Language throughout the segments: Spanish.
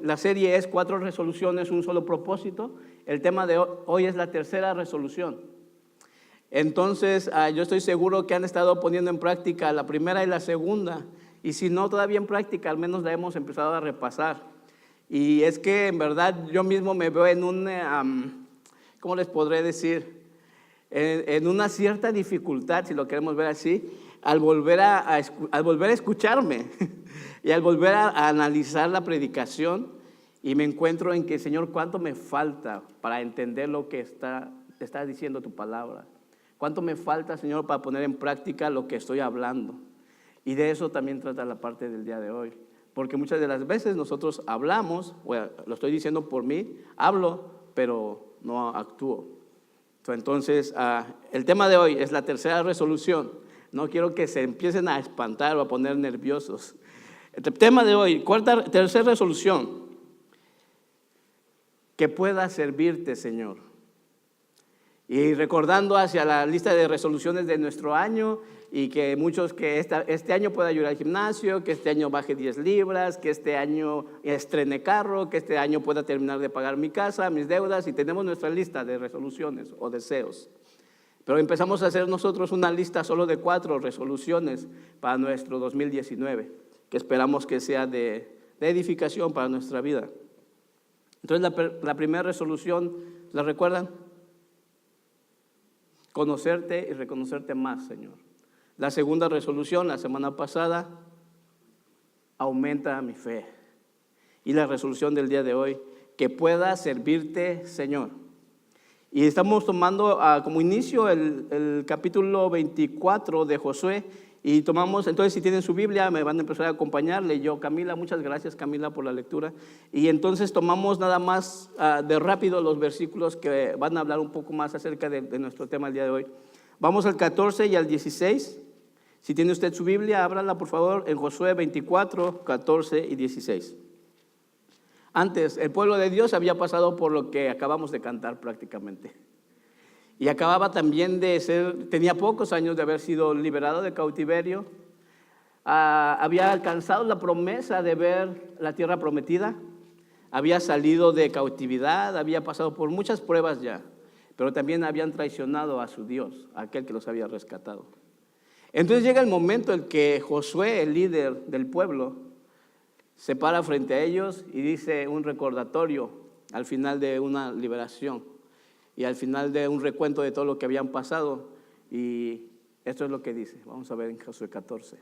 La serie es 4 resoluciones, un solo propósito. El tema de hoy es la tercera resolución. Entonces, yo estoy seguro que han estado poniendo en práctica la primera y la segunda. Y si no todavía en práctica, al menos la hemos empezado a repasar. Y es que en verdad yo mismo me veo en un, ¿cómo les podré decir? En una cierta dificultad, si lo queremos ver así, al volver a escucharme y al volver a analizar la predicación, y me encuentro en que, Señor, ¿cuánto me falta para entender lo que está diciendo tu palabra? ¿Cuánto me falta, Señor, para poner en práctica lo que estoy hablando? Y de eso también trata la parte del día de hoy. Porque muchas de las veces nosotros hablamos, bueno, lo estoy diciendo por mí, hablo, pero no actúo. Entonces, el tema de hoy es la tercera resolución. No quiero que se empiecen a espantar o a poner nerviosos. El tema de hoy, tercera resolución, que pueda servirte, Señor. Y recordando hacia la lista de resoluciones de nuestro año, y que muchos que este año pueda ayudar al gimnasio, que este año baje 10 libras, que este año estrene carro, que este año pueda terminar de pagar mi casa, mis deudas, y tenemos nuestra lista de resoluciones o deseos. Pero empezamos a hacer nosotros una lista solo de 4 resoluciones para nuestro 2019, que esperamos que sea de edificación para nuestra vida. Entonces la primera resolución, ¿la recuerdan? Conocerte y reconocerte más, Señor. La segunda resolución, la semana pasada, aumenta mi fe. Y la resolución del día de hoy, que pueda servirte, Señor. Y estamos tomando como inicio el capítulo 24 de Josué. Y tomamos, entonces si tienen su Biblia, me van a empezar a acompañar. Leyó Camila, muchas gracias Camila por la lectura. Y entonces tomamos nada más de rápido los versículos que van a hablar un poco más acerca de nuestro tema el día de hoy. Vamos al 14 y al 16. Si tiene usted su Biblia, ábrala por favor en Josué 24, 14 y 16. Antes, el pueblo de Dios había pasado por lo que acabamos de cantar prácticamente. Y acababa también tenía pocos años de haber sido liberado de cautiverio. Había alcanzado la promesa de ver la tierra prometida. Había salido de cautividad, había pasado por muchas pruebas ya. Pero también habían traicionado a su Dios, a aquel que los había rescatado. Entonces llega el momento en que Josué, el líder del pueblo, se para frente a ellos y dice un recordatorio al final de una liberación. Y al final de un recuento de todo lo que habían pasado, y esto es lo que dice. Vamos a ver en Josué 14.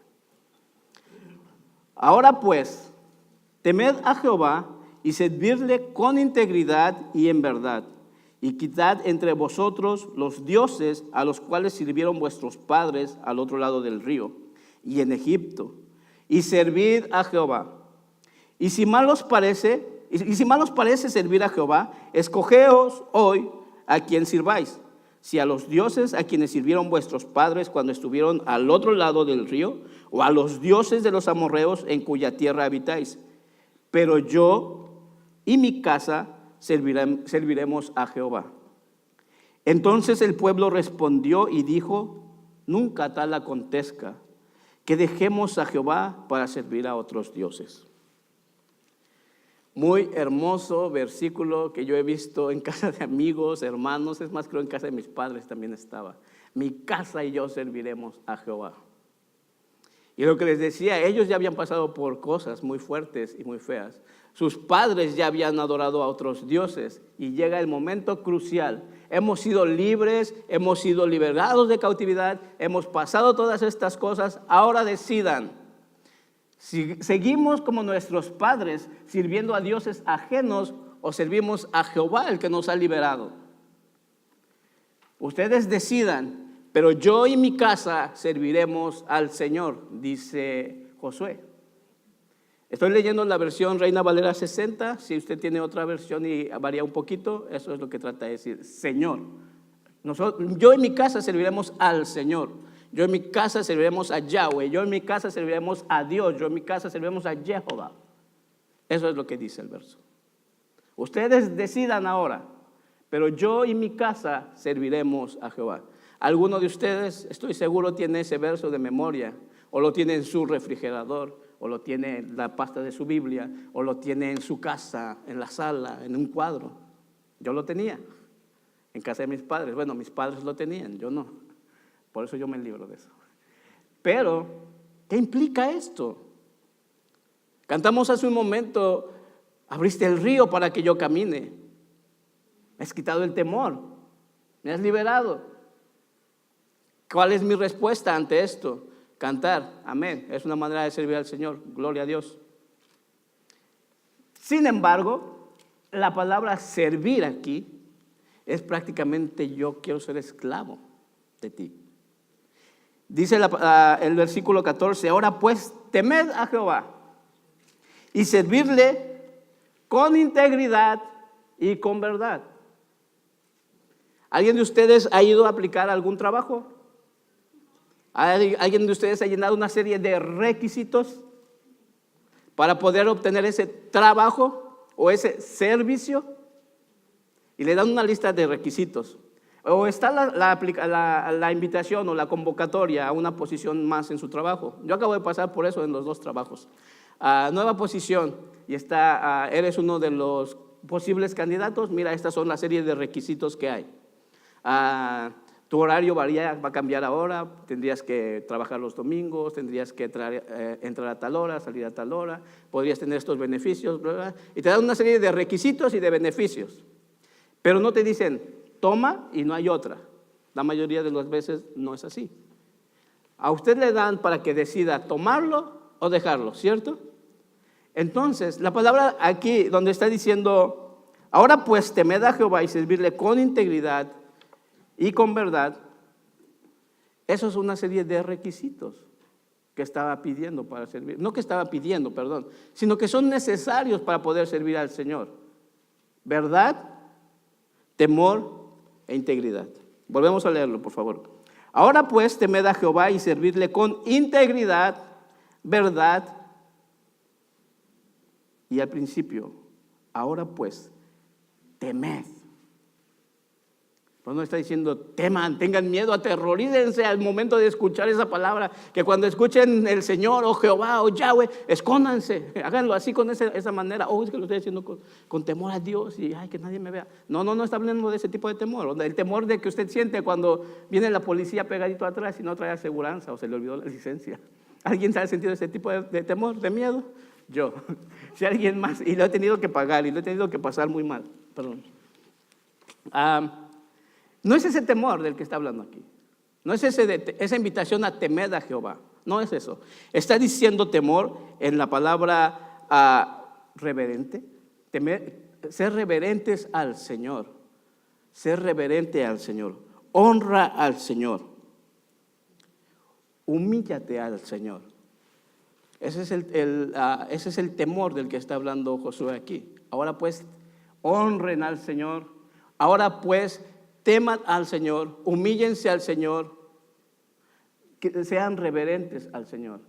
Ahora pues, temed a Jehová y servirle con integridad y en verdad, y quitad entre vosotros los dioses a los cuales sirvieron vuestros padres al otro lado del río y en Egipto, y servid a Jehová. Y si mal os parece servir a Jehová, escogeos hoy a quien sirváis, si a los dioses a quienes sirvieron vuestros padres cuando estuvieron al otro lado del río, o a los dioses de los amorreos en cuya tierra habitáis. Pero yo y mi casa serviremos a Jehová. Entonces el pueblo respondió y dijo: nunca tal acontezca, que dejemos a Jehová para servir a otros dioses. Muy hermoso versículo que yo he visto en casa de amigos, hermanos, es más, creo en casa de mis padres también estaba. Mi casa y yo serviremos a Jehová. Y lo que les decía, ellos ya habían pasado por cosas muy fuertes y muy feas. Sus padres ya habían adorado a otros dioses y llega el momento crucial. Hemos sido libres, hemos sido liberados de cautividad, hemos pasado todas estas cosas, ahora decidan. Si seguimos como nuestros padres sirviendo a dioses ajenos o servimos a Jehová, el que nos ha liberado. Ustedes decidan, pero yo y mi casa serviremos al Señor, dice Josué. Estoy leyendo la versión Reina Valera 60, si usted tiene otra versión y varía un poquito, eso es lo que trata de decir, Señor. Yo y mi casa serviremos al Señor. Yo en mi casa serviremos a Yahweh, yo en mi casa serviremos a Dios, yo en mi casa serviremos a Jehová. Eso es lo que dice el verso. Ustedes decidan ahora, pero yo y mi casa serviremos a Jehová. Alguno de ustedes, estoy seguro, tiene ese verso de memoria, o lo tiene en su refrigerador, o lo tiene en la pasta de su Biblia, o lo tiene en su casa, en la sala, en un cuadro. Yo lo tenía en casa de mis padres. Bueno, mis padres lo tenían, yo no. Por eso yo me libro de eso. Pero, ¿qué implica esto? Cantamos hace un momento, abriste el río para que yo camine. Me has quitado el temor, me has liberado. ¿Cuál es mi respuesta ante esto? Cantar, amén. Es una manera de servir al Señor, gloria a Dios. Sin embargo, la palabra servir aquí es prácticamente yo quiero ser esclavo de ti. Dice el versículo 14, ahora pues temed a Jehová y servirle con integridad y con verdad. ¿Alguien de ustedes ha ido a aplicar algún trabajo? ¿Alguien de ustedes ha llenado una serie de requisitos para poder obtener ese trabajo o ese servicio? Y le dan una lista de requisitos. O está la invitación o la convocatoria a una posición más en su trabajo. Yo acabo de pasar por eso en los dos trabajos. Nueva posición y eres uno de los posibles candidatos. Mira, estas son la serie de requisitos que hay. Tu horario va a cambiar ahora, tendrías que trabajar los domingos, tendrías que entrar a tal hora, salir a tal hora, podrías tener estos beneficios, bla, bla, y te dan una serie de requisitos y de beneficios. Pero no te dicen, toma y no hay otra. La mayoría de las veces no es así. A usted le dan para que decida tomarlo o dejarlo, ¿cierto? Entonces, la palabra aquí donde está diciendo, ahora pues temed a Jehová y servirle con integridad y con verdad, eso es una serie de requisitos que estaba pidiendo para servir. No que estaba pidiendo, perdón, sino que son necesarios para poder servir al Señor. Verdad, temor e integridad. Volvemos a leerlo, por favor. Ahora pues temed a Jehová y servirle con integridad, verdad. Y al principio, ahora pues, temed. Pues no está diciendo teman, tengan miedo, aterrorícense al momento de escuchar esa palabra, que cuando escuchen el Señor o Jehová o Yahweh, escóndanse, háganlo así con esa manera. Es que lo estoy haciendo con temor a Dios y ay, que nadie me vea. No está hablando de ese tipo de temor, el temor de que usted siente cuando viene la policía pegadito atrás y no trae aseguranza o se le olvidó la licencia. ¿Alguien ha sentido ese tipo de temor, de miedo? Yo. Si alguien más, y lo he tenido que pagar y lo he tenido que pasar muy mal, perdón. No es ese temor del que está hablando aquí. No es esa invitación a temer a Jehová. No es eso. Está diciendo temor en la palabra reverente. Ser reverentes al Señor. Ser reverente al Señor. Honra al Señor. Humíllate al Señor. Ese es el temor del que está hablando Josué aquí. Ahora pues, honren al Señor. Ahora pues, teman al Señor, humíllense al Señor, que sean reverentes al Señor.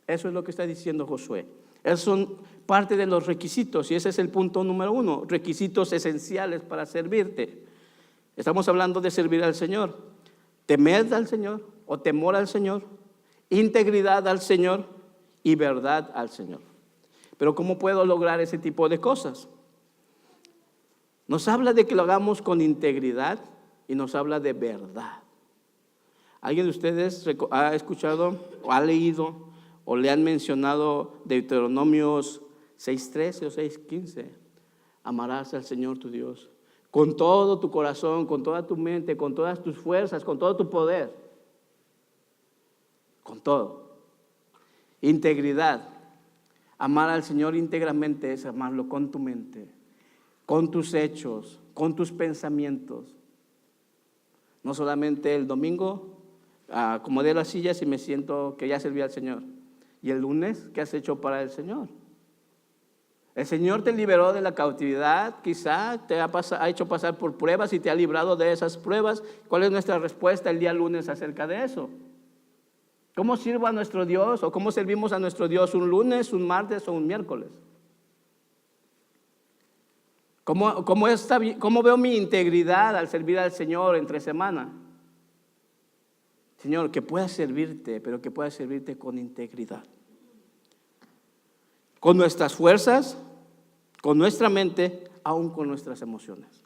Eso es lo que está diciendo Josué. Esos son parte de los requisitos y ese es el punto número 1, requisitos esenciales para servirte. Estamos hablando de servir al Señor. Temer al Señor o temor al Señor, integridad al Señor y verdad al Señor. Pero ¿cómo puedo lograr ese tipo de cosas? Nos habla de que lo hagamos con integridad y nos habla de verdad. ¿Alguien de ustedes ha escuchado o ha leído o le han mencionado Deuteronomios 6:13 o 6:15? Amarás al Señor tu Dios con todo tu corazón, con toda tu mente, con todas tus fuerzas, con todo tu poder. Con todo. Integridad. Amar al Señor íntegramente es amarlo con tu mente, con tus hechos, con tus pensamientos. No solamente el domingo, acomodé las sillas y me siento que ya serví al Señor. Y el lunes, ¿qué has hecho para el Señor? El Señor te liberó de la cautividad, quizá te ha hecho pasar por pruebas y te ha librado de esas pruebas. ¿Cuál es nuestra respuesta el día lunes acerca de eso? ¿Cómo sirvo a nuestro Dios o cómo servimos a nuestro Dios un lunes, un martes o un miércoles? ¿Cómo veo mi integridad al servir al Señor entre semana? Señor, que pueda servirte, pero que pueda servirte con integridad. Con nuestras fuerzas, con nuestra mente, aún con nuestras emociones.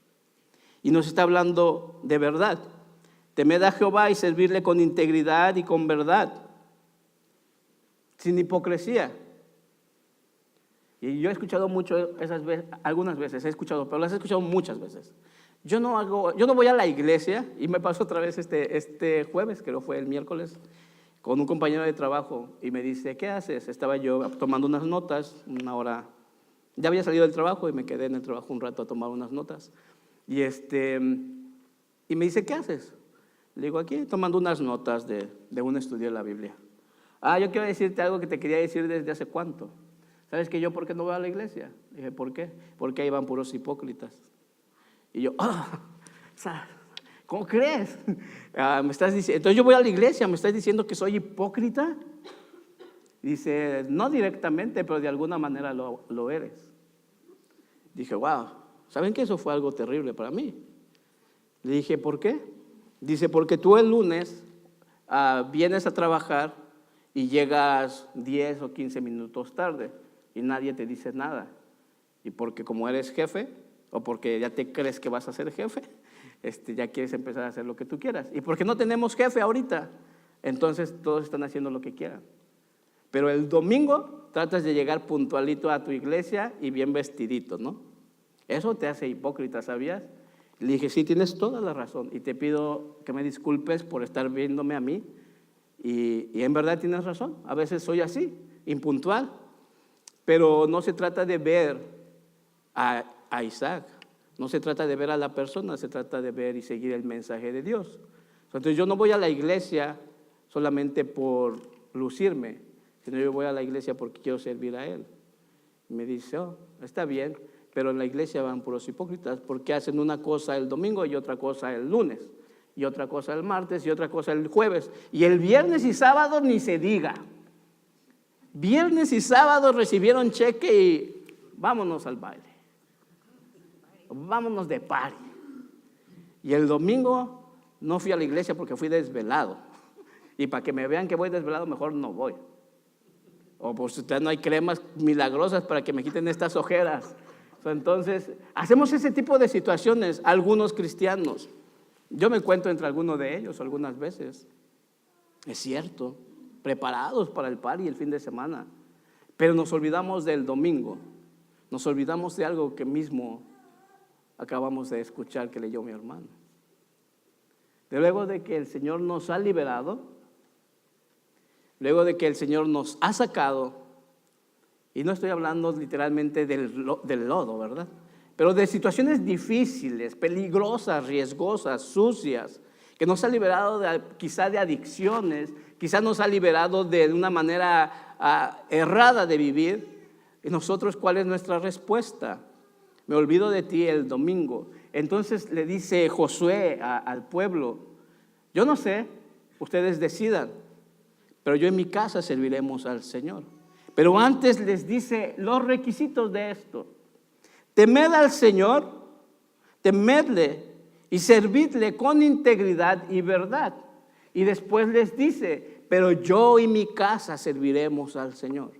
Y nos está hablando de verdad. Temed a Jehová y servirle con integridad y con verdad, sin hipocresía. Y yo he escuchado mucho esas veces, algunas veces he escuchado, pero las he escuchado muchas veces. Yo no voy a la iglesia, y me pasó otra vez este jueves, creo fue el miércoles, con un compañero de trabajo, y me dice, ¿qué haces? Estaba yo tomando unas notas, una hora, ya había salido del trabajo y me quedé en el trabajo un rato a tomar unas notas. Y me dice, ¿qué haces? Le digo, aquí tomando unas notas de un estudio de la Biblia. Yo quiero decirte algo que te quería decir desde hace cuánto. ¿Sabes que yo por qué no voy a la iglesia? Dije, ¿por qué? Porque ahí van puros hipócritas. Y yo, ¿cómo crees? Me estás diciendo, entonces yo voy a la iglesia, ¿me estás diciendo que soy hipócrita? Dice, no directamente, pero de alguna manera lo eres. Dije, wow, ¿saben que eso fue algo terrible para mí? Le dije, ¿por qué? Dice, porque tú el lunes vienes a trabajar y llegas 10 o 15 minutos tarde y nadie te dice nada. Y porque como eres jefe, o porque ya te crees que vas a ser jefe, ya quieres empezar a hacer lo que tú quieras. Y porque no tenemos jefe ahorita, entonces todos están haciendo lo que quieran. Pero el domingo tratas de llegar puntualito a tu iglesia y bien vestidito, ¿no? Eso te hace hipócrita, ¿sabías? Le dije, sí, tienes toda la razón y te pido que me disculpes por estar viéndome a mí. Y en verdad tienes razón, a veces soy así, impuntual. Pero no se trata de ver a Isaac, no se trata de ver a la persona, se trata de ver y seguir el mensaje de Dios. Entonces yo no voy a la iglesia solamente por lucirme, sino yo voy a la iglesia porque quiero servir a Él. Y me dice, está bien, pero en la iglesia van puros hipócritas porque hacen una cosa el domingo y otra cosa el lunes, y otra cosa el martes y otra cosa el jueves, y el viernes y sábado ni se diga. Viernes y sábado recibieron cheque y vámonos al baile, vámonos de party. Y el domingo no fui a la iglesia porque fui desvelado, y para que me vean que voy desvelado mejor no voy. O pues usted no hay cremas milagrosas para que me quiten estas ojeras. Entonces hacemos ese tipo de situaciones algunos cristianos. Yo me encuentro entre algunos de ellos algunas veces, es cierto, preparados para el party el fin de semana, pero nos olvidamos del domingo, nos olvidamos de algo que mismo acabamos de escuchar que leyó mi hermano. Luego de que el Señor nos ha liberado, luego de que el Señor nos ha sacado, y no estoy hablando literalmente del lodo, ¿verdad? Pero de situaciones difíciles, peligrosas, riesgosas, sucias, que nos ha liberado quizá de adicciones, quizá nos ha liberado de una manera errada de vivir. Y nosotros, ¿cuál es nuestra respuesta? Me olvido de ti el domingo. Entonces le dice Josué al pueblo, yo no sé, ustedes decidan, pero yo en mi casa serviremos al Señor. Pero antes les dice los requisitos de esto. Temed al Señor, temedle y servidle con integridad y verdad. Y después les dice, pero yo y mi casa serviremos al Señor.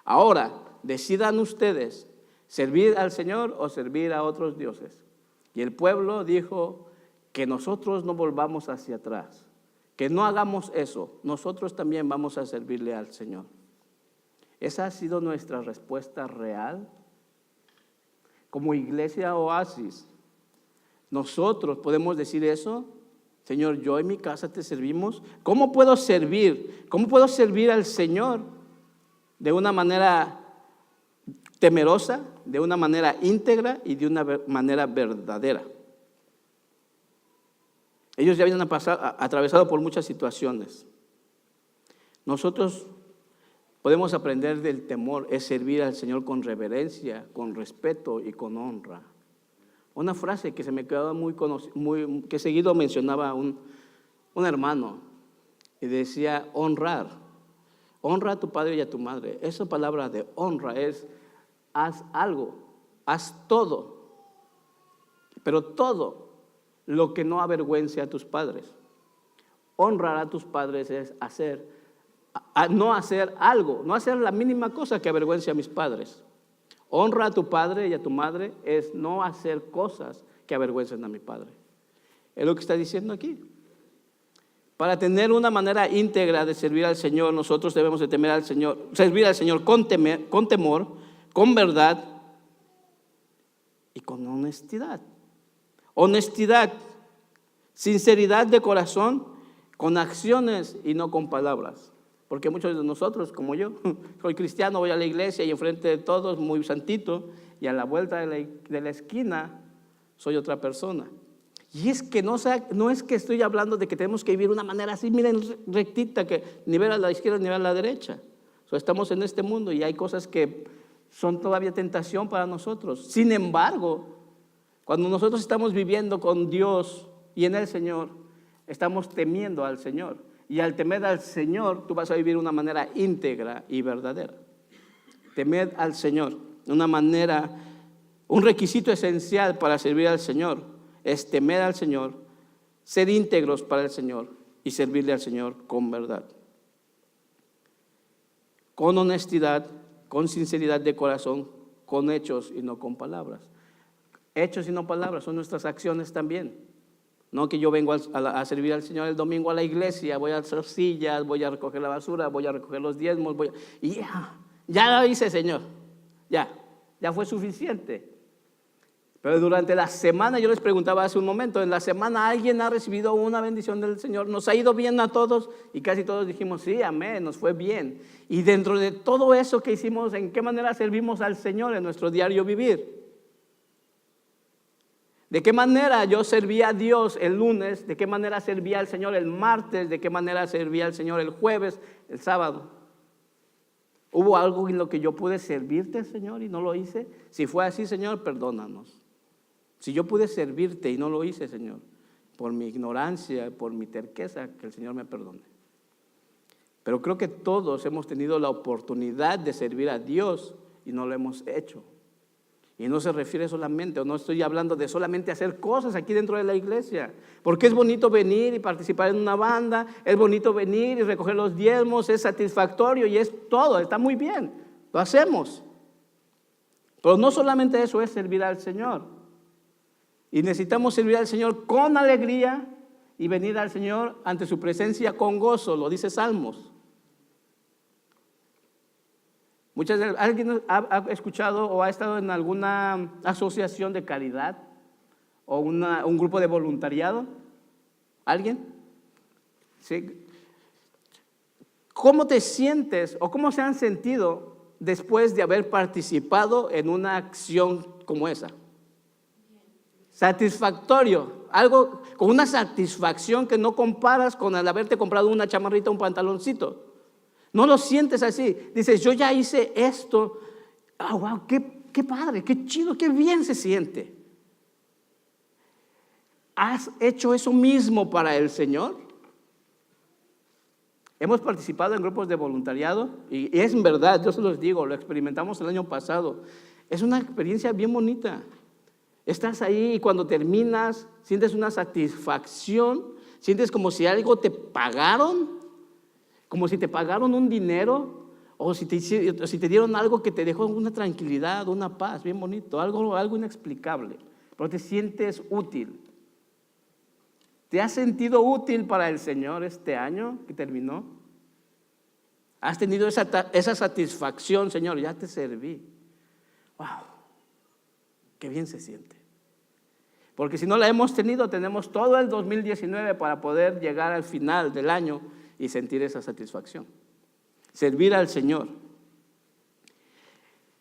Ahora, decidan ustedes, servir al Señor o servir a otros dioses. Y el pueblo dijo que nosotros no volvamos hacia atrás, que no hagamos eso, nosotros también vamos a servirle al Señor. Esa ha sido nuestra respuesta real. Como iglesia Oasis, nosotros podemos decir eso. Señor, yo y mi casa te servimos. ¿Cómo puedo servir? ¿Cómo puedo servir al Señor de una manera temerosa, de una manera íntegra y de una manera verdadera? Ellos ya habían atravesado por muchas situaciones. Nosotros podemos aprender del temor, es servir al Señor con reverencia, con respeto y con honra. Una frase que se me quedó que seguido mencionaba un hermano, y decía honrar. Honra a tu padre y a tu madre. Esa palabra de honra es haz algo, haz todo pero todo lo que no avergüence a tus padres. Honrar a tus padres es no hacer algo, no hacer la mínima cosa que avergüence a mis padres. Honra a tu padre y a tu madre es no hacer cosas que avergüencen a mi padre. Es lo que está diciendo aquí. Para tener una manera íntegra de servir al Señor, nosotros debemos de temer al Señor, servir al Señor con temor, con verdad y con honestidad. Honestidad, sinceridad de corazón, con acciones y no con palabras. Porque muchos de nosotros, como yo, soy cristiano, voy a la iglesia y enfrente de todos muy santito, y a la vuelta de la esquina soy otra persona. Y es que no es que estoy hablando de que tenemos que vivir de una manera así, miren, rectita, que ni ver a la izquierda ni ver a la derecha. Estamos en este mundo y hay cosas que son todavía tentación para nosotros. Sin embargo, cuando nosotros estamos viviendo con Dios y en el Señor, estamos temiendo al Señor. Y al temer al Señor, tú vas a vivir de una manera íntegra y verdadera. Temer al Señor, un requisito esencial para servir al Señor es temer al Señor, ser íntegros para el Señor y servirle al Señor con verdad. Con honestidad, con sinceridad de corazón, con hechos y no con palabras. Hechos y no palabras son nuestras acciones también. No que yo vengo a servir al Señor el domingo a la iglesia, voy a hacer sillas, voy a recoger la basura, voy a recoger los diezmos, y ya lo hice, Señor, ya fue suficiente. Pero durante la semana, yo les preguntaba hace un momento, en la semana alguien ha recibido una bendición del Señor, nos ha ido bien a todos y casi todos dijimos, sí, amén, nos fue bien. Y dentro de todo eso que hicimos, ¿en qué manera servimos al Señor en nuestro diario vivir? ¿De qué manera yo servía a Dios el lunes? ¿De qué manera servía al Señor el martes? ¿De qué manera servía al Señor el jueves, el sábado? ¿Hubo algo en lo que yo pude servirte, Señor, y no lo hice? Si fue así, Señor, perdónanos. Si yo pude servirte y no lo hice, Señor, por mi ignorancia, por mi terqueza, que el Señor me perdone. Pero creo que todos hemos tenido la oportunidad de servir a Dios y no lo hemos hecho. Y no se refiere solamente, o no estoy hablando de solamente hacer cosas aquí dentro de la iglesia. Porque es bonito venir y participar en una banda, es bonito venir y recoger los diezmos, es satisfactorio y es todo, está muy bien, lo hacemos. Pero no solamente eso es servir al Señor. Y necesitamos servir al Señor con alegría y venir al Señor ante su presencia con gozo, lo dice Salmos. Muchas veces, ¿alguien ha escuchado o ha estado en alguna asociación de caridad o un grupo de voluntariado? ¿Alguien? ¿Sí? ¿Cómo te sientes o cómo se han sentido después de haber participado en una acción como esa? Satisfactorio, algo con una satisfacción que no comparas con el haberte comprado una chamarrita, un pantaloncito. No lo sientes así. Dices, yo ya hice esto. Wow, qué padre, qué chido, qué bien se siente. ¿Has hecho eso mismo para el Señor? Hemos participado en grupos de voluntariado y es en verdad, yo se los digo, lo experimentamos el año pasado. Es una experiencia bien bonita. Estás ahí y cuando terminas sientes una satisfacción, sientes como si algo te pagaron, como si te pagaron un dinero o si te dieron algo que te dejó una tranquilidad, una paz, bien bonito, algo inexplicable, pero te sientes útil. ¿Te has sentido útil para el Señor este año que terminó? ¿Has tenido esa satisfacción, Señor? Ya te serví. ¡Wow! ¡Qué bien se siente! Porque si no la hemos tenido, tenemos todo el 2019 para poder llegar al final del año y sentir esa satisfacción. Servir al Señor.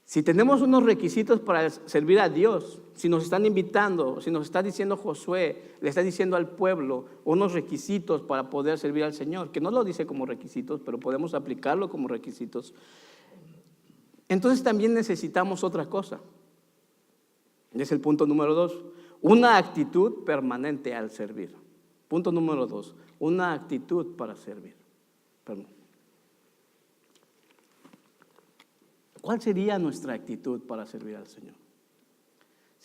Si tenemos unos requisitos para servir a Dios, si nos están invitando, si nos está diciendo Josué, le está diciendo al pueblo unos requisitos para poder servir al Señor, que no lo dice como requisitos, pero podemos aplicarlo como requisitos. Entonces también necesitamos otra cosa. Es el punto número 2. Una actitud permanente al servir. Punto número 2. Una actitud para servir. Perdón. ¿Cuál sería nuestra actitud para servir al Señor?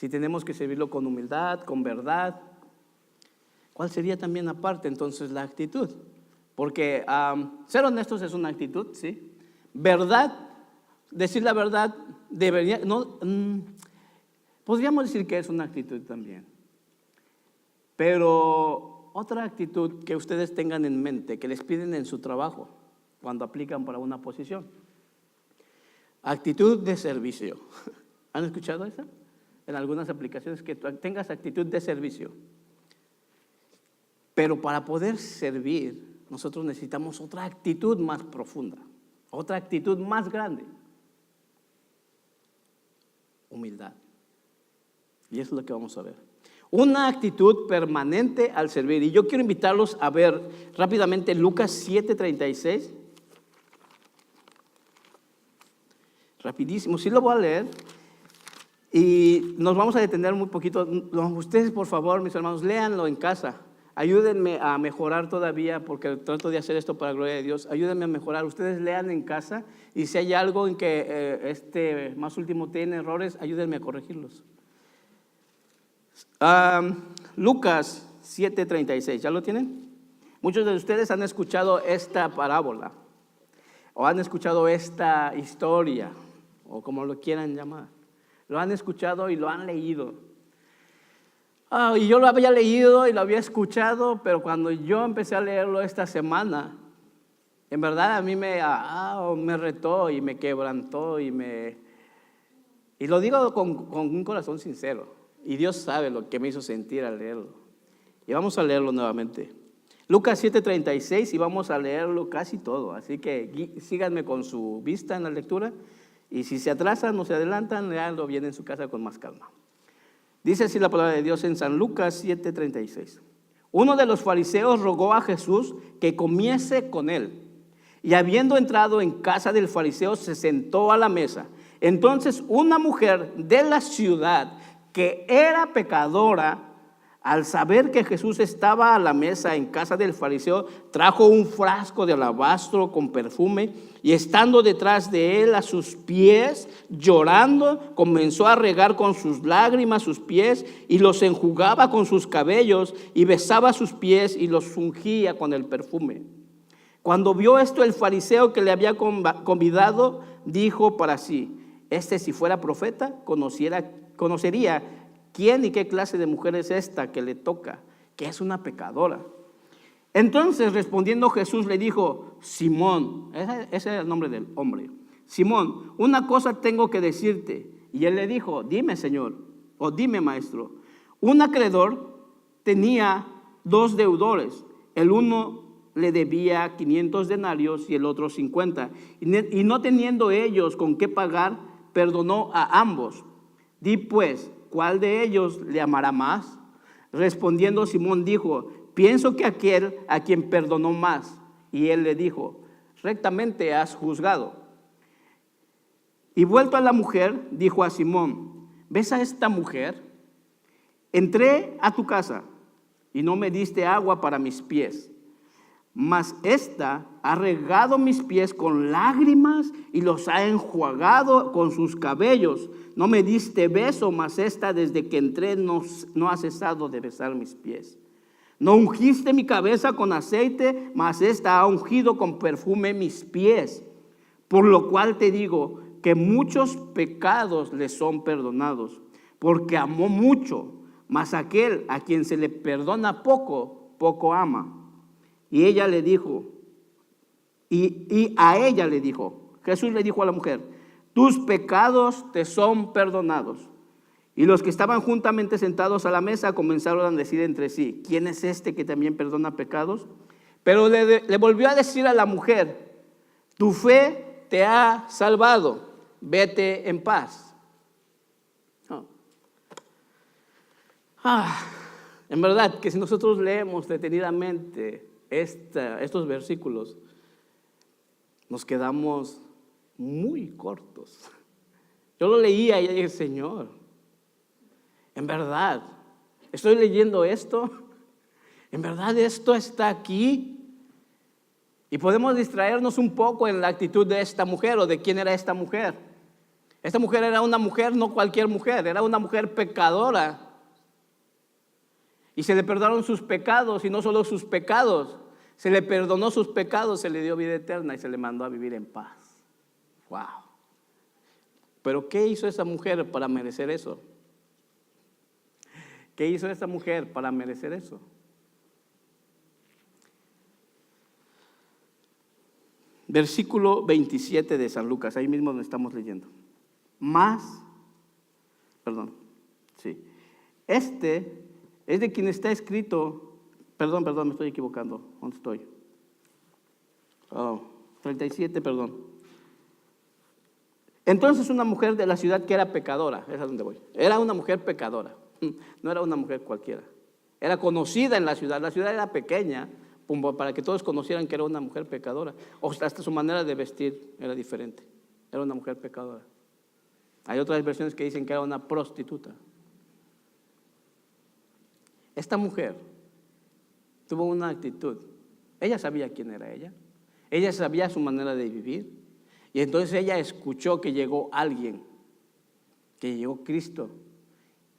si tenemos que servirlo con humildad, con verdad, ¿cuál sería también aparte entonces la actitud? Porque ser honestos es una actitud, ¿sí? Verdad, decir la verdad, debería, no, podríamos decir que es una actitud también. Pero otra actitud que ustedes tengan en mente, que les piden en su trabajo, cuando aplican para una posición. Actitud de servicio. ¿Han escuchado eso? En algunas aplicaciones, que tengas actitud de servicio. Pero para poder servir, nosotros necesitamos otra actitud más profunda, otra actitud más grande. Humildad. Y eso es lo que vamos a ver. Una actitud permanente al servir. Y yo quiero invitarlos a ver rápidamente Lucas 7:36. Rapidísimo, sí lo voy a leer. Y nos vamos a detener muy poquito. Ustedes, por favor, mis hermanos, léanlo en casa. Ayúdenme a mejorar todavía, porque trato de hacer esto para la gloria de Dios. Ayúdenme a mejorar. Ustedes lean en casa, y si hay algo en que este más último tiene errores, ayúdenme a corregirlos. Lucas 7:36, ¿ya lo tienen? Muchos de ustedes han escuchado esta parábola, o han escuchado esta historia, o como lo quieran llamar. Lo han escuchado y lo han leído. Y yo lo había leído y lo había escuchado, pero cuando yo empecé a leerlo esta semana, en verdad a mí me retó y me quebrantó y lo digo con un corazón sincero. Y Dios sabe lo que me hizo sentir al leerlo. Y vamos a leerlo nuevamente. Lucas 7:36, y vamos a leerlo casi todo. Así que síganme con su vista en la lectura. Y si se atrasan o se adelantan, leanlo bien en su casa con más calma. Dice así la palabra de Dios en San Lucas 7:36. Uno de los fariseos rogó a Jesús que comiese con él. Y habiendo entrado en casa del fariseo, se sentó a la mesa. Entonces una mujer de la ciudad, que era pecadora, al saber que Jesús estaba a la mesa en casa del fariseo, trajo un frasco de alabastro con perfume, y estando detrás de él a sus pies, llorando, comenzó a regar con sus lágrimas sus pies, y los enjugaba con sus cabellos, y besaba sus pies, y los ungía con el perfume. Cuando vio esto el fariseo que le había convidado, dijo para sí: si fuera profeta, conocería quién y qué clase de mujer es esta que le toca, que es una pecadora. Entonces, respondiendo Jesús, le dijo: Simón, ese era el nombre del hombre, Simón, una cosa tengo que decirte. Y él le dijo: dime, Señor, o dime, maestro. Un acreedor tenía 2 deudores. El uno le debía 500 denarios y el otro 50. Y no teniendo ellos con qué pagar, perdonó a ambos. Di pues, ¿cuál de ellos le amará más? Respondiendo Simón dijo: pienso que aquel a quien perdonó más. Y él le dijo: rectamente has juzgado. Y vuelto a la mujer, dijo a Simón: ¿ves a esta mujer? Entré a tu casa y no me diste agua para mis pies, mas esta ha regado mis pies con lágrimas y los ha enjuagado con sus cabellos. No me diste beso, mas esta desde que entré no ha cesado de besar mis pies. No ungiste mi cabeza con aceite, mas esta ha ungido con perfume mis pies. Por lo cual te digo que muchos pecados le son perdonados, porque amó mucho. Mas aquel a quien se le perdona poco, poco ama. Y ella le dijo, y a ella le dijo, Jesús le dijo a la mujer: tus pecados te son perdonados. Y los que estaban juntamente sentados a la mesa comenzaron a decir entre sí: ¿quién es este que también perdona pecados? Pero le volvió a decir a la mujer: tu fe te ha salvado, vete en paz. En verdad que si nosotros leemos detenidamente estos versículos, nos quedamos muy cortos. Yo lo leía y dije: Señor, en verdad, estoy leyendo esto, en verdad esto está aquí. Y podemos distraernos un poco en la actitud de esta mujer o de quién era esta mujer. Esta mujer era una mujer, no cualquier mujer, era una mujer pecadora. Y se le perdonaron sus pecados, y no solo sus pecados, se le perdonó sus pecados, se le dio vida eterna y se le mandó a vivir en paz. ¡Wow! Pero ¿qué hizo esa mujer para merecer eso? ¿Qué hizo esa mujer para merecer eso? Versículo 27 de San Lucas, ahí mismo donde estamos leyendo. Este es de quien está escrito, perdón, me estoy equivocando, ¿dónde estoy? 37, perdón. Entonces una mujer de la ciudad que era pecadora, es a donde voy, era una mujer pecadora, no era una mujer cualquiera, era conocida en la ciudad era pequeña, para que todos conocieran que era una mujer pecadora, o hasta su manera de vestir era diferente, era una mujer pecadora. Hay otras versiones que dicen que era una prostituta. Esta mujer tuvo una actitud, ella sabía quién era ella sabía su manera de vivir, y entonces ella escuchó que llegó alguien, que llegó Cristo,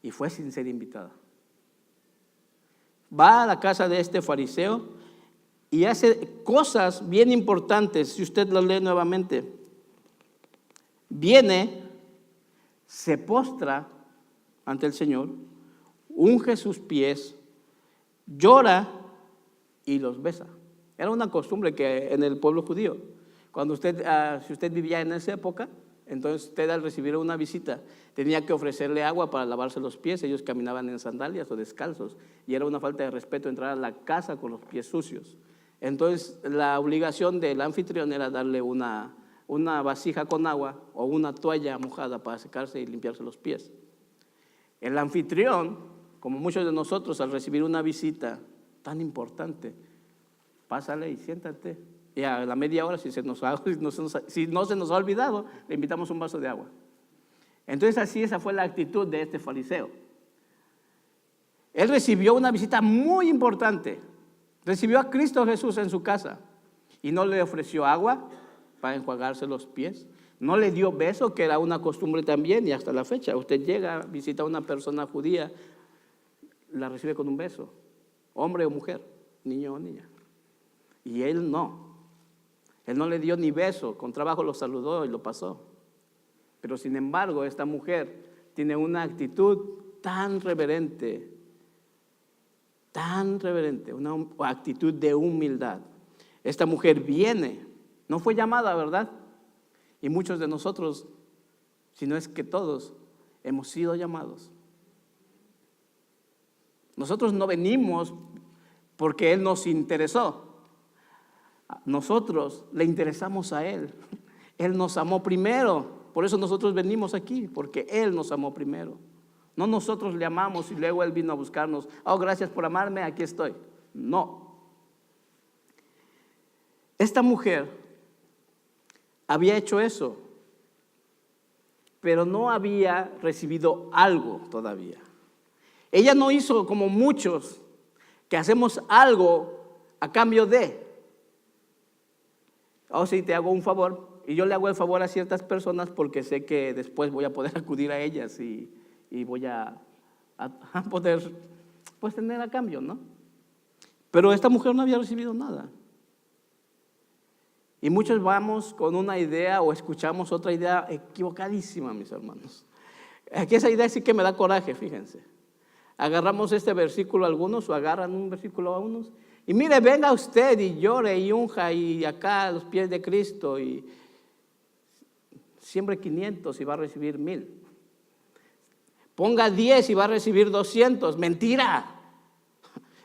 y fue sin ser invitada. Va a la casa de este fariseo y hace cosas bien importantes, si usted lo lee nuevamente. Viene, se postra ante el Señor, unge sus pies, llora y los besa. Era una costumbre que en el pueblo judío, cuando si usted vivía en esa época, entonces usted al recibir una visita tenía que ofrecerle agua para lavarse los pies. Ellos caminaban en sandalias o descalzos y era una falta de respeto entrar a la casa con los pies sucios. Entonces la obligación del anfitrión era darle una vasija con agua o una toalla mojada para secarse y limpiarse los pies. El anfitrión, como muchos de nosotros, al recibir una visita tan importante, pásale y siéntate. Y a la media hora, si no se nos ha olvidado, le invitamos un vaso de agua. Entonces esa fue la actitud de este fariseo. Él recibió una visita muy importante. Recibió a Cristo Jesús en su casa y no le ofreció agua para enjuagarse los pies. No le dio beso, que era una costumbre también, y hasta la fecha. Usted llega, visita a una persona judía, la recibe con un beso, hombre o mujer, niño o niña. Y él no le dio ni beso, con trabajo lo saludó y lo pasó. Pero sin embargo, esta mujer tiene una actitud tan reverente, una actitud de humildad. Esta mujer viene, no fue llamada, ¿verdad? Y muchos de nosotros, si no es que todos, hemos sido llamados. Nosotros no venimos porque Él nos interesó. Nosotros le interesamos a Él. Él nos amó primero. Por eso nosotros venimos aquí, porque Él nos amó primero. No nosotros le amamos y luego Él vino a buscarnos. Oh, gracias por amarme, aquí estoy. No. Esta mujer había hecho eso, pero no había recibido algo todavía. Ella no hizo como muchos, que hacemos algo a cambio de. Oh, sí, te hago un favor, y yo le hago el favor a ciertas personas porque sé que después voy a poder acudir a ellas y voy a poder pues tener a cambio, ¿no? Pero esta mujer no había recibido nada. Y muchos vamos con una idea o escuchamos otra idea equivocadísima, mis hermanos. Aquí esa idea sí que me da coraje, fíjense. Agarramos este versículo a algunos o agarran un versículo a unos y mire, venga usted y llore y unja y acá a los pies de Cristo y siembre 500 y va a recibir 1000. Ponga 10 y va a recibir 200. ¡Mentira!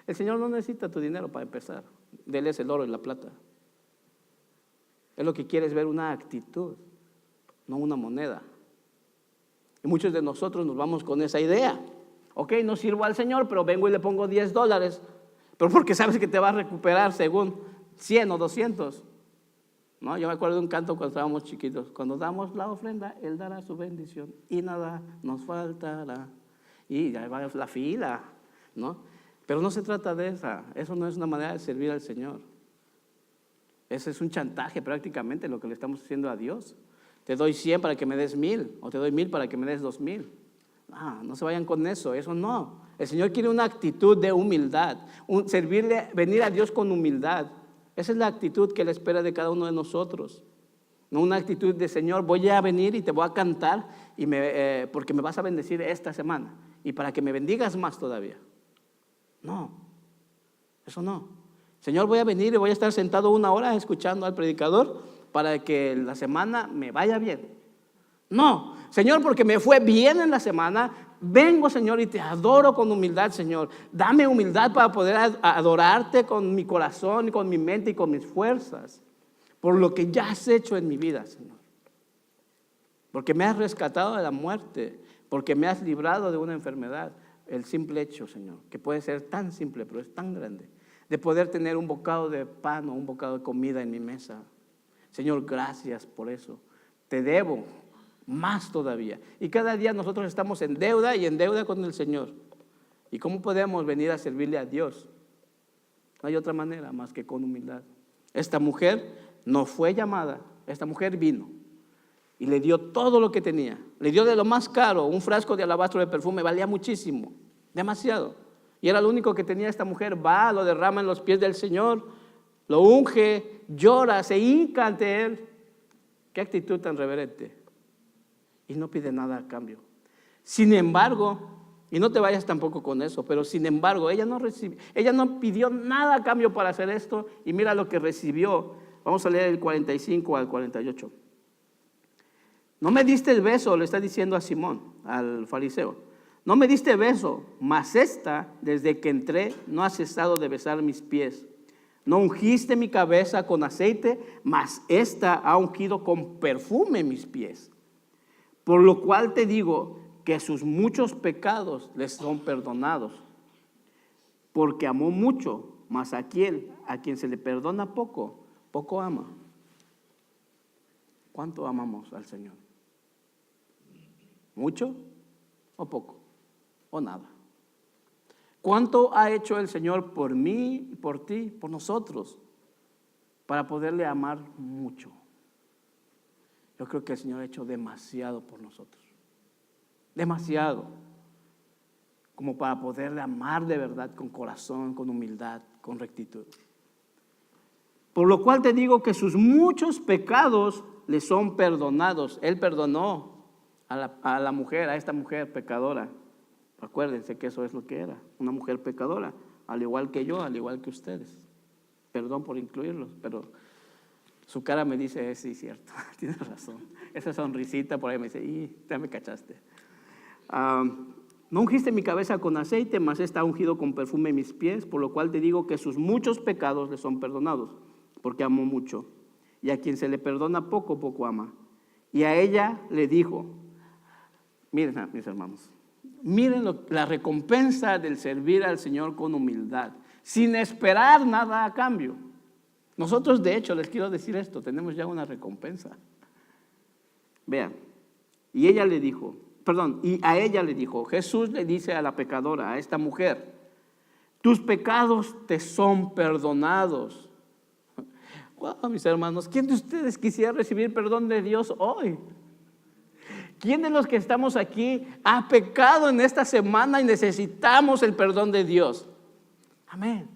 El Señor no necesita tu dinero para empezar. Dele el oro y la plata. Él lo que quiere es ver una actitud, no una moneda. Y muchos de nosotros nos vamos con esa idea. Ok, no sirvo al Señor, pero vengo y le pongo $10. Pero porque sabes que te va a recuperar según 100 o 200. ¿No? Yo me acuerdo de un canto cuando estábamos chiquitos. Cuando damos la ofrenda, Él dará su bendición y nada nos faltará. Y ya va la fila, ¿no? Pero no se trata de esa. Eso no es una manera de servir al Señor. Ese es un chantaje prácticamente lo que le estamos haciendo a Dios. te doy 100 para que me des 1000, o te doy 1000 para que me des 2000. No se vayan con eso no. El Señor quiere una actitud de humildad, servirle, venir a Dios con humildad. Esa es la actitud que Él espera de cada uno de nosotros. No una actitud de Señor, voy a venir y te voy a cantar porque me vas a bendecir esta semana y para que me bendigas más todavía. No, eso no. Señor, voy a venir y voy a estar sentado 1 hora escuchando al predicador para que la semana me vaya bien. No, Señor, porque me fue bien en la semana, vengo, Señor, y te adoro con humildad, Señor. Dame humildad para poder adorarte con mi corazón, y con mi mente y con mis fuerzas, por lo que ya has hecho en mi vida, Señor. Porque me has rescatado de la muerte, porque me has librado de una enfermedad. El simple hecho, Señor, que puede ser tan simple, pero es tan grande, de poder tener un bocado de pan o un bocado de comida en mi mesa. Señor, gracias por eso. Te debo más todavía. Y cada día nosotros estamos en deuda y en deuda con el Señor. ¿Y cómo podemos venir a servirle a Dios? No hay otra manera más que con humildad. Esta mujer no fue llamada, esta mujer vino y le dio todo lo que tenía. Le dio de lo más caro, un frasco de alabastro de perfume, valía muchísimo, demasiado. Y era lo único que tenía esta mujer. Va, lo derrama en los pies del Señor, lo unge, llora, se hinca ante Él. Qué actitud tan reverente. Y no pide nada a cambio. Sin embargo, y no te vayas tampoco con eso, pero sin embargo, ella no pidió nada a cambio para hacer esto, y mira lo que recibió. Vamos a leer el 45 al 48. No me diste el beso, le está diciendo a Simón, al fariseo. No me diste beso, mas esta, desde que entré, no ha cesado de besar mis pies. No ungiste mi cabeza con aceite, mas esta ha ungido con perfume mis pies. Por lo cual te digo que sus muchos pecados les son perdonados, porque amó mucho, mas a quien se le perdona poco, poco ama. ¿Cuánto amamos al Señor? ¿Mucho o poco? ¿O nada? ¿Cuánto ha hecho el Señor por mí, por ti, por nosotros, para poderle amar mucho? Yo creo que el Señor ha hecho demasiado por nosotros. Demasiado. Como para poderle amar de verdad, con corazón, con humildad, con rectitud. Por lo cual te digo que sus muchos pecados le son perdonados. Él perdonó a la mujer, a esta mujer pecadora. Acuérdense que eso es lo que era, una mujer pecadora, al igual que yo, al igual que ustedes. Perdón por incluirlos, pero su cara me dice, sí, cierto, tienes razón. Esa sonrisita por ahí me dice, ya me cachaste. No ungiste mi cabeza con aceite, mas está ungido con perfume mis pies, por lo cual te digo que sus muchos pecados le son perdonados, porque amó mucho. Y a quien se le perdona poco, poco ama. Y a ella le dijo, miren, mis hermanos, miren la recompensa del servir al Señor con humildad, sin esperar nada a cambio. Nosotros, de hecho, les quiero decir esto, tenemos ya una recompensa. Vean, y a ella le dijo, Jesús le dice a la pecadora, a esta mujer, tus pecados te son perdonados. Wow, mis hermanos, ¿quién de ustedes quisiera recibir perdón de Dios hoy? ¿Quién de los que estamos aquí ha pecado en esta semana y necesitamos el perdón de Dios? Amén.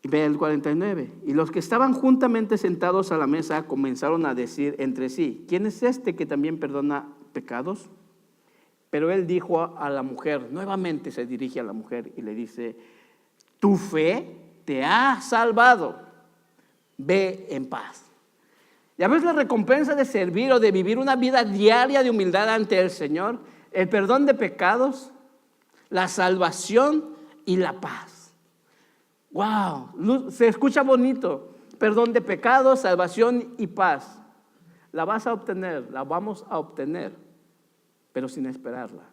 Y ve el 49. Y los que estaban juntamente sentados a la mesa comenzaron a decir entre sí, ¿quién es este que también perdona pecados? Pero él dijo a la mujer, nuevamente se dirige a la mujer y le dice, tu fe te ha salvado, ve en paz. ¿Ya ves la recompensa de servir o de vivir una vida diaria de humildad ante el Señor? El perdón de pecados, la salvación y la paz. Wow, se escucha bonito. Perdón de pecados, salvación y paz. La vas a obtener, la vamos a obtener, pero sin esperarla.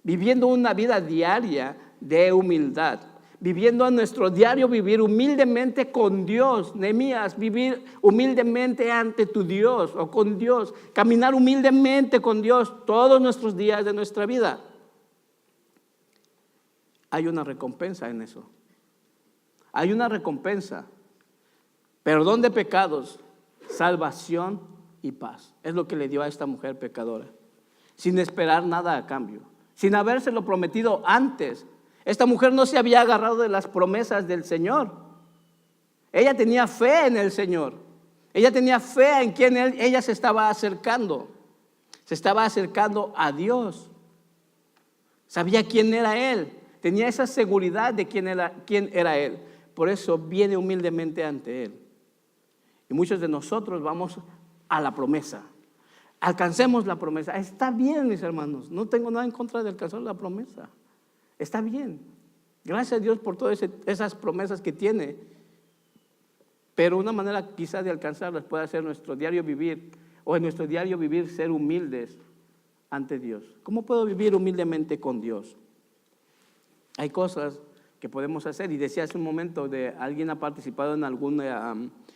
Viviendo una vida diaria de humildad. Viviendo a nuestro diario vivir humildemente con Dios. Nehemías, vivir humildemente ante tu Dios o con Dios. Caminar humildemente con Dios todos nuestros días de nuestra vida. Hay una recompensa en eso. Hay una recompensa. perdón de pecados, salvación y paz. Es lo que le dio a esta mujer pecadora, sin esperar nada a cambio, sin habérselo prometido antes. Esta mujer no se había agarrado de las promesas del Señor. Ella tenía fe en el Señor. Ella tenía fe en quien ella se estaba acercando. Se estaba acercando a Dios. Sabía quién era Él. Tenía esa seguridad de quién era Él. Por eso viene humildemente ante Él. Y muchos de nosotros vamos a la promesa. Alcancemos la promesa. Está bien, mis hermanos. No tengo nada en contra de alcanzar la promesa. Está bien. Gracias a Dios por todas esas promesas que tiene. Pero una manera quizás de alcanzarlas puede ser nuestro diario vivir, o en nuestro diario vivir ser humildes ante Dios. ¿Cómo puedo vivir humildemente con Dios? Hay cosas que podemos hacer, y decía hace un momento, alguien ha participado en algún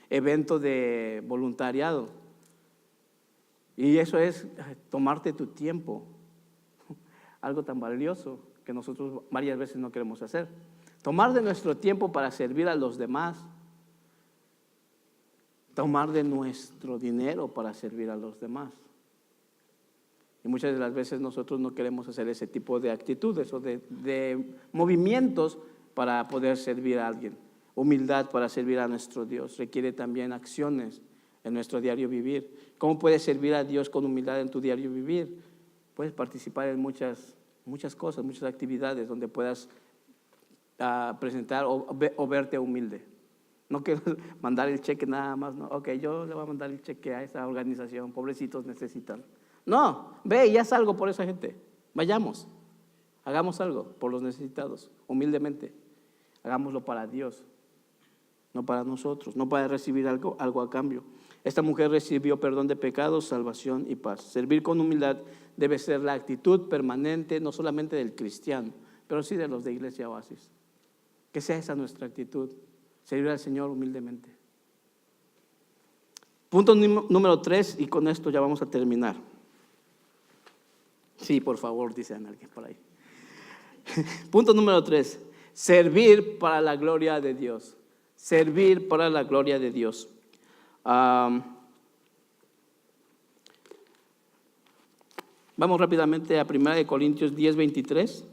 evento de voluntariado, y eso es tomarte tu tiempo, algo tan valioso que nosotros varias veces no queremos hacer. Tomar de nuestro tiempo para servir a los demás, tomar de nuestro dinero para servir a los demás. Y muchas de las veces nosotros no queremos hacer ese tipo de actitudes o de movimientos para poder servir a alguien. Humildad para servir a nuestro Dios requiere también acciones en nuestro diario vivir. ¿Cómo puedes servir a Dios con humildad en tu diario vivir? Puedes participar en muchas cosas, muchas actividades donde puedas presentar o verte humilde. No quiero mandar el cheque nada más, no. Ok, yo le voy a mandar el cheque a esa organización, pobrecitos necesitan. No, ve y haz algo por esa gente. Vayamos, hagamos algo por los necesitados, humildemente. Hagámoslo para Dios, no para nosotros, no para recibir algo a cambio. Esta mujer recibió perdón de pecados, salvación y paz. Servir con humildad debe ser la actitud permanente, no solamente del cristiano, pero sí de los de Iglesia Oasis. Que sea esa nuestra actitud. Servir al Señor humildemente. Punto número 3, y con esto ya vamos a terminar. Sí, por favor, dice alguien por ahí. Punto número 3, servir para la gloria de Dios. Servir para la gloria de Dios. Vamos rápidamente a 1 Corintios 10:23.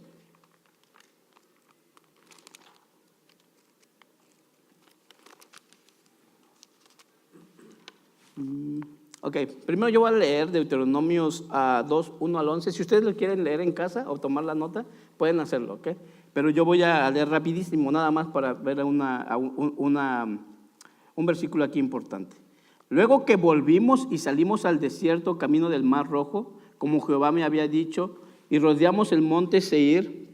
Ok, primero yo voy a leer Deuteronomios 2:1 al 11. Si ustedes lo quieren leer en casa o tomar la nota, pueden hacerlo, ¿ok? Pero yo voy a leer rapidísimo, nada más para ver un versículo aquí importante. Luego que volvimos y salimos al desierto, camino del Mar Rojo, como Jehová me había dicho, y rodeamos el monte Seir,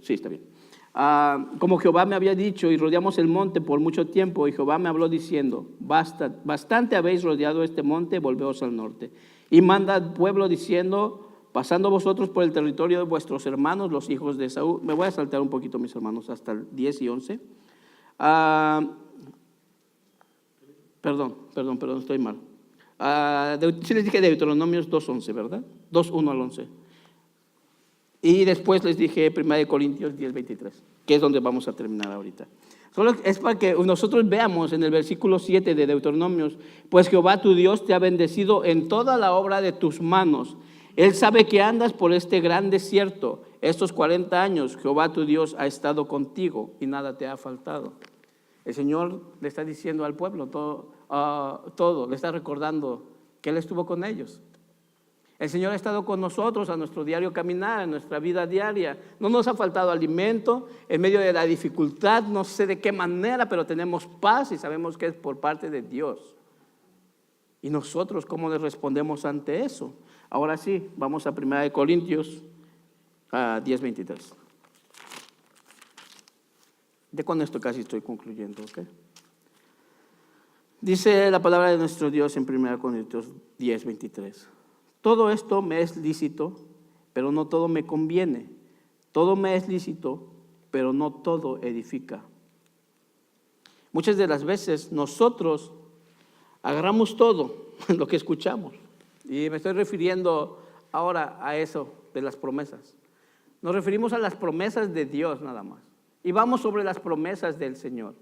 está bien. Como Jehová me había dicho, y rodeamos el monte por mucho tiempo, y Jehová me habló diciendo, bastante habéis rodeado este monte, volveos al norte. Y manda al pueblo diciendo, pasando vosotros por el territorio de vuestros hermanos, los hijos de Esaú. Me voy a saltar un poquito, mis hermanos, hasta el 10 y 11. Perdón, estoy mal. Sí les dije Deuteronomios 2:11, ¿verdad? 2:1 al 11. Y después les dije 1 Corintios 10:23, que es donde vamos a terminar ahorita. Solo es para que nosotros veamos en el versículo 7 de Deuteronomios, pues Jehová tu Dios te ha bendecido en toda la obra de tus manos. Él sabe que andas por este gran desierto. Estos 40 años Jehová tu Dios ha estado contigo y nada te ha faltado. El Señor le está diciendo al pueblo todo, le está recordando que Él estuvo con ellos. El Señor ha estado con nosotros a nuestro diario caminar, en nuestra vida diaria. No nos ha faltado alimento en medio de la dificultad, no sé de qué manera, pero tenemos paz y sabemos que es por parte de Dios. ¿Y nosotros cómo le respondemos ante eso? Ahora sí, vamos a 1 Corintios 10:23. Ya con esto casi estoy concluyendo, ¿ok? Dice la palabra de nuestro Dios en 1 Corintios 10:23. Todo esto me es lícito, pero no todo me conviene. Todo me es lícito, pero no todo edifica. Muchas de las veces nosotros agarramos todo lo que escuchamos. Y me estoy refiriendo ahora a eso de las promesas. Nos referimos a las promesas de Dios nada más. Y vamos sobre las promesas del Señor.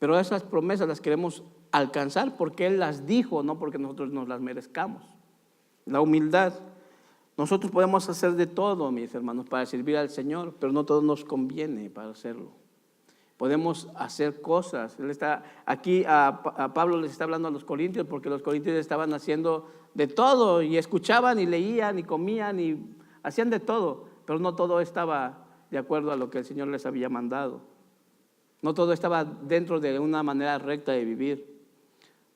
Pero esas promesas las queremos alcanzar porque Él las dijo, no porque nosotros nos las merezcamos. La humildad. Nosotros podemos hacer de todo, mis hermanos, para servir al Señor, pero no todo nos conviene para hacerlo. Podemos hacer cosas. Él está aquí, a Pablo les está hablando a los corintios, porque los corintios estaban haciendo de todo, y escuchaban, y leían, y comían, y hacían de todo, pero no todo estaba de acuerdo a lo que el Señor les había mandado. No todo estaba dentro de una manera recta de vivir.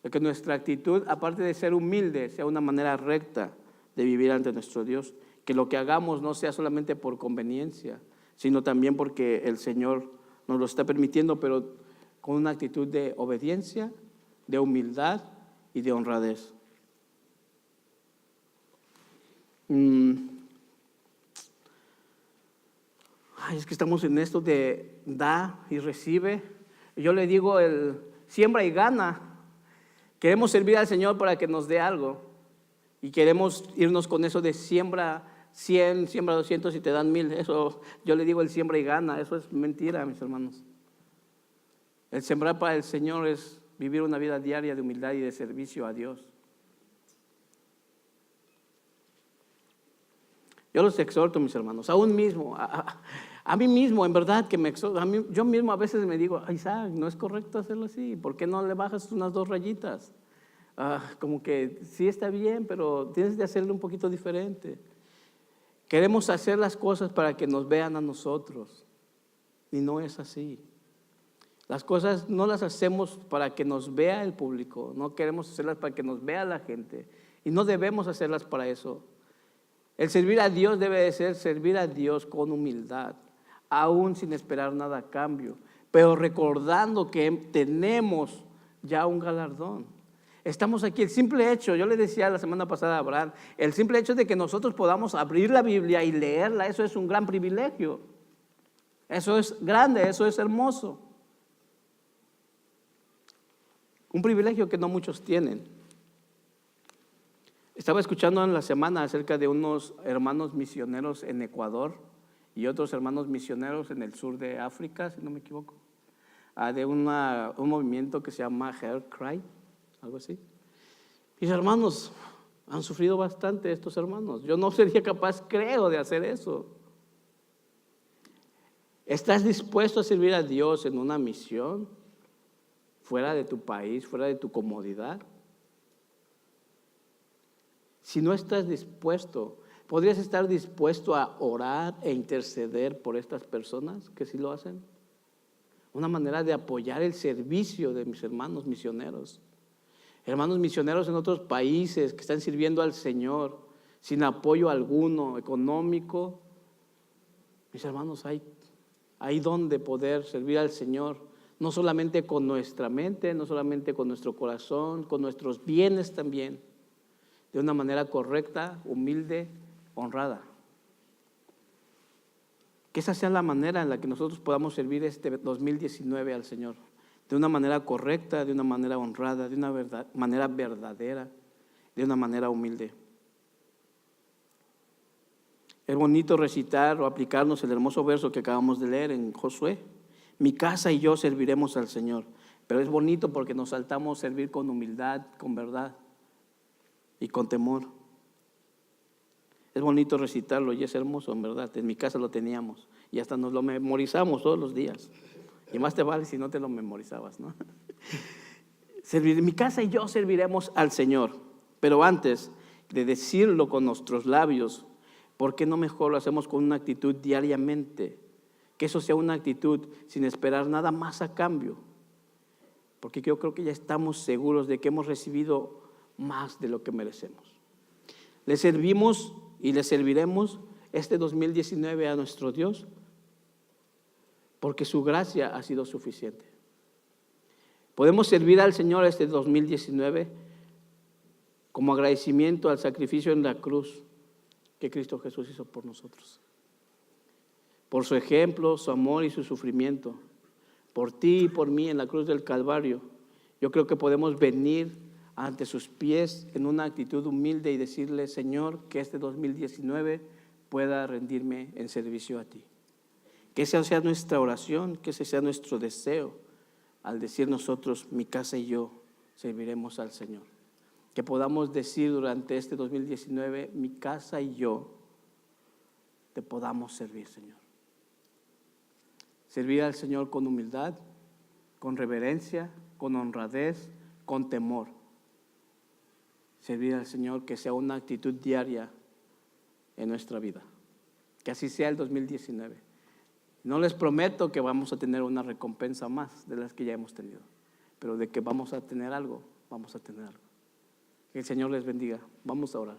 Que nuestra actitud, aparte de ser humilde, sea una manera recta de vivir ante nuestro Dios. Que lo que hagamos no sea solamente por conveniencia, sino también porque el Señor nos lo está permitiendo, pero con una actitud de obediencia, de humildad y de honradez. Es que estamos en esto de da y recibe. Yo le digo el siembra y gana. Queremos servir al Señor para que nos dé algo, y queremos irnos con eso de siembra 100, siembra 200 y te dan 1000. Eso yo le digo el siembra y gana. Eso es mentira, mis hermanos. El sembrar para el Señor es vivir una vida diaria de humildad y de servicio a Dios. Yo los exhorto, mis hermanos, aún mismo, a mí mismo, en verdad que me exhorto. Yo mismo a veces me digo, Isaac, no es correcto hacerlo así. ¿Por qué no le bajas unas 2 rayitas? Como que sí está bien, pero tienes de hacerlo un poquito diferente. Queremos hacer las cosas para que nos vean a nosotros, y no es así. Las cosas no las hacemos para que nos vea el público, no queremos hacerlas para que nos vea la gente, y no debemos hacerlas para eso. El servir a Dios debe de ser servir a Dios con humildad, aún sin esperar nada a cambio, pero recordando que tenemos ya un galardón. Estamos aquí, el simple hecho, yo le decía la semana pasada a Abraham, el simple hecho de que nosotros podamos abrir la Biblia y leerla, eso es un gran privilegio. Eso es grande, eso es hermoso. Un privilegio que no muchos tienen. Estaba escuchando en la semana acerca de unos hermanos misioneros en Ecuador y otros hermanos misioneros en el sur de África, si no me equivoco, de un movimiento que se llama Heart Cry, algo así. Mis hermanos han sufrido bastante, estos hermanos. Yo no sería capaz, creo, de hacer eso. ¿Estás dispuesto a servir a Dios en una misión fuera de tu país, fuera de tu comodidad? Si no estás dispuesto, ¿podrías estar dispuesto a orar e interceder por estas personas que sí lo hacen? Una manera de apoyar el servicio de mis hermanos misioneros. Hermanos misioneros en otros países que están sirviendo al Señor sin apoyo alguno económico. Mis hermanos, hay donde poder servir al Señor, no solamente con nuestra mente, no solamente con nuestro corazón, con nuestros bienes también, de una manera correcta, humilde, honrada. Que esa sea la manera en la que nosotros podamos servir este 2019 al Señor. De una manera correcta, de una manera honrada, de una manera verdadera, de una manera humilde. Es bonito recitar o aplicarnos el hermoso verso que acabamos de leer en Josué. Mi casa y yo serviremos al Señor. Pero es bonito porque nos saltamos servir con humildad, con verdad y con temor. Es bonito recitarlo y es hermoso, en verdad. En mi casa lo teníamos y hasta nos lo memorizamos todos los días. Y más te vale si no te lo memorizabas, ¿no? En mi casa y yo serviremos al Señor. Pero antes de decirlo con nuestros labios, ¿por qué no mejor lo hacemos con una actitud diariamente? Que eso sea una actitud sin esperar nada más a cambio. Porque yo creo que ya estamos seguros de que hemos recibido más de lo que merecemos. Le servimos y le serviremos este 2019 a nuestro Dios porque su gracia ha sido suficiente. Podemos servir al Señor este 2019 como agradecimiento al sacrificio en la cruz que Cristo Jesús hizo por nosotros. Por su ejemplo, su amor y su sufrimiento. Por ti y por mí en la cruz del Calvario. Yo creo que podemos venir ante sus pies en una actitud humilde y decirle, Señor, que este 2019 pueda rendirme en servicio a ti. Que esa sea nuestra oración, que ese sea nuestro deseo, al decir nosotros, mi casa y yo serviremos al Señor. Que podamos decir durante este 2019, mi casa y yo te podamos servir, Señor. Servir al Señor con humildad, con reverencia, con honradez, con temor. Servir al Señor que sea una actitud diaria en nuestra vida. Que así sea el 2019. No les prometo que vamos a tener una recompensa más de las que ya hemos tenido, pero de que vamos a tener algo, vamos a tener algo. Que el Señor les bendiga. Vamos a orar.